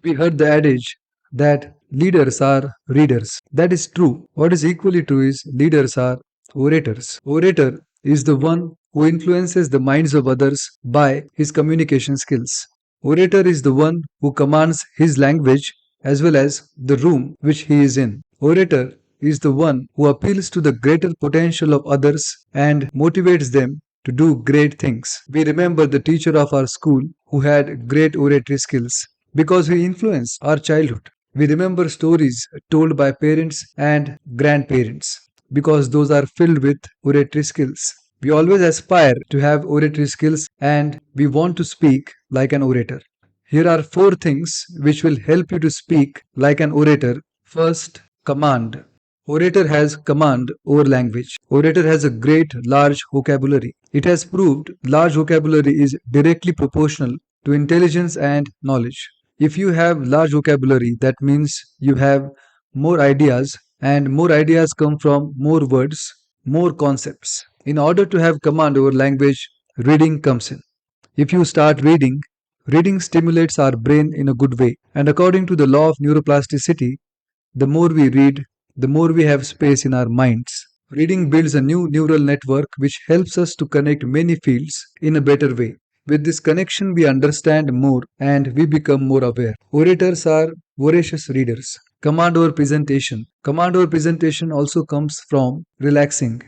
We heard the adage that leaders are readers. That is true. What is equally true is leaders are orators. Orator is the one who influences the minds of others by his communication skills. Orator is the one who commands his language as well as the room which he is in. Orator is the one who appeals to the greater potential of others and motivates them to do great things. We remember the teacher of our school who had great oratory skills because he influenced our childhood. We remember stories told by parents and grandparents because those are filled with oratory skills. We always aspire to have oratory skills and we want to speak like an orator. Here are four things which will help you to speak like an orator. First, command. Orator has command over language. Orator has a great large vocabulary. It has proved large vocabulary is directly proportional to intelligence and knowledge. If you have large vocabulary, that means you have more ideas, and more ideas come from more words, more concepts. In order to have command over language, reading comes in. If you start reading, reading stimulates our brain in a good way. And according to the law of neuroplasticity, the more we read, the more we have space in our minds. Reading builds a new neural network which helps us to connect many fields in a better way. With this connection, we understand more and we become more aware. Orators are voracious readers. Command over presentation. Command over presentation also comes from relaxing.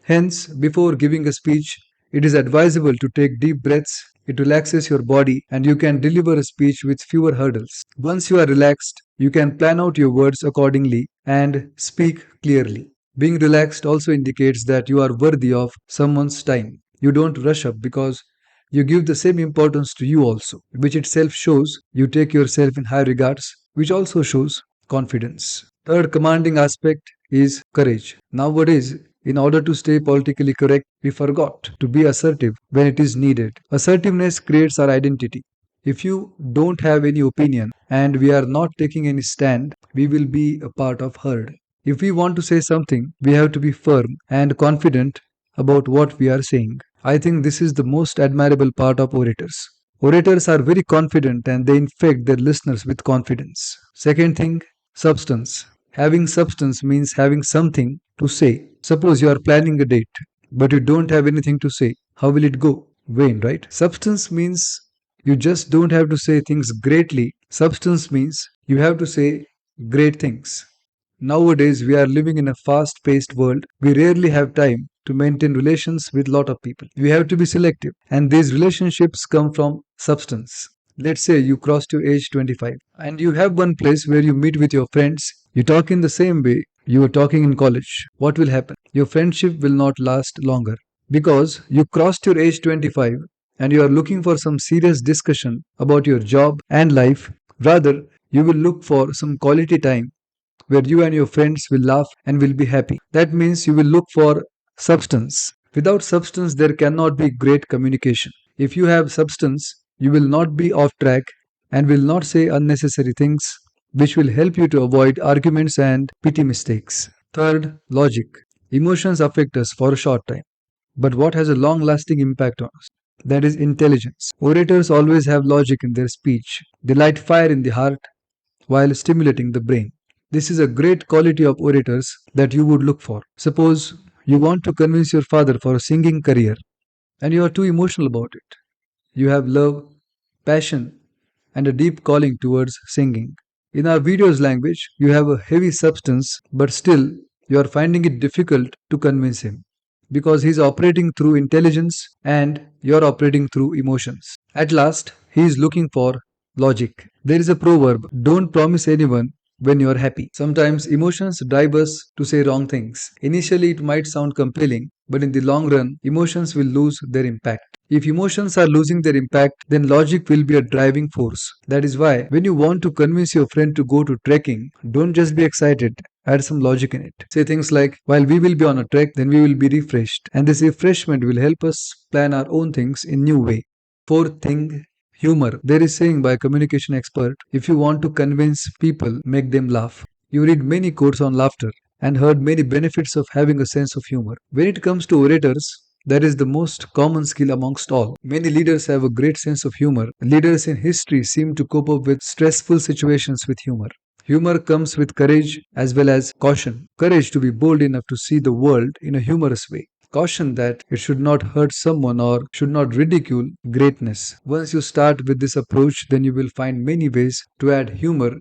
Hence, before giving a speech, it is advisable to take deep breaths. It relaxes your body and you can deliver a speech with fewer hurdles. Once you are relaxed, you can plan out your words accordingly and speak clearly. Being relaxed also indicates that you are worthy of someone's time. You don't rush up because you give the same importance to you also, which itself shows you take yourself in high regards, which also shows confidence. Third commanding aspect is courage. Nowadays, in order to stay politically correct, we forgot to be assertive when it is needed. Assertiveness creates our identity. If you don't have any opinion and we are not taking any stand, we will be a part of herd. If we want to say something, we have to be firm and confident about what we are saying. I think this is the most admirable part of orators. Orators are very confident and they infect their listeners with confidence. Second thing, substance. Having substance means having something to say. Suppose you are planning a date, but you don't have anything to say. How will it go? Vain, right? Substance means you just don't have to say things greatly. Substance means you have to say great things. Nowadays, we are living in a fast paced world. We rarely have time to maintain relations with lot of people. We have to be selective, and these relationships come from substance. Let's say you crossed your age 25 and you have one place where you meet with your friends. You talk in the same way you were talking in college. What will happen? Your friendship will not last longer because you crossed your age 25 and you are looking for some serious discussion about your job and life. Rather, you will look for some quality time where you and your friends will laugh and will be happy. That means you will look for substance. Without substance, there cannot be great communication. If you have substance, you will not be off track and will not say unnecessary things, which will help you to avoid arguments and petty mistakes. Third, logic. Emotions affect us for a short time, but what has a long lasting impact on us? That is intelligence. Orators always have logic in their speech. They light fire in the heart while stimulating the brain. This is a great quality of orators that you would look for. Suppose you want to convince your father for a singing career and you are too emotional about it. You have love, passion, and a deep calling towards singing. In our video's language, you have a heavy substance, but still you are finding it difficult to convince him because he is operating through intelligence and you are operating through emotions. At last, he is looking for logic. There is a proverb, don't promise anyone when you are happy. Sometimes emotions drive us to say wrong things. Initially, it might sound compelling, but in the long run, emotions will lose their impact. If emotions are losing their impact, then logic will be a driving force. That is why, when you want to convince your friend to go to trekking, don't just be excited. Add some logic in it. Say things like, while we will be on a trek, then we will be refreshed. And this refreshment will help us plan our own things in new way. Fourth thing, humor. There is saying by a communication expert, if you want to convince people, make them laugh. You read many quotes on laughter and heard many benefits of having a sense of humor. When it comes to orators, That is the most common skill amongst all. Many leaders have a great sense of humor. Leaders in history seem to cope up with stressful situations with humor. Humor comes with courage as well as caution. Courage to be bold enough to see the world in a humorous way. Caution that it should not hurt someone or should not ridicule greatness. Once you start with this approach, then you will find many ways to add humor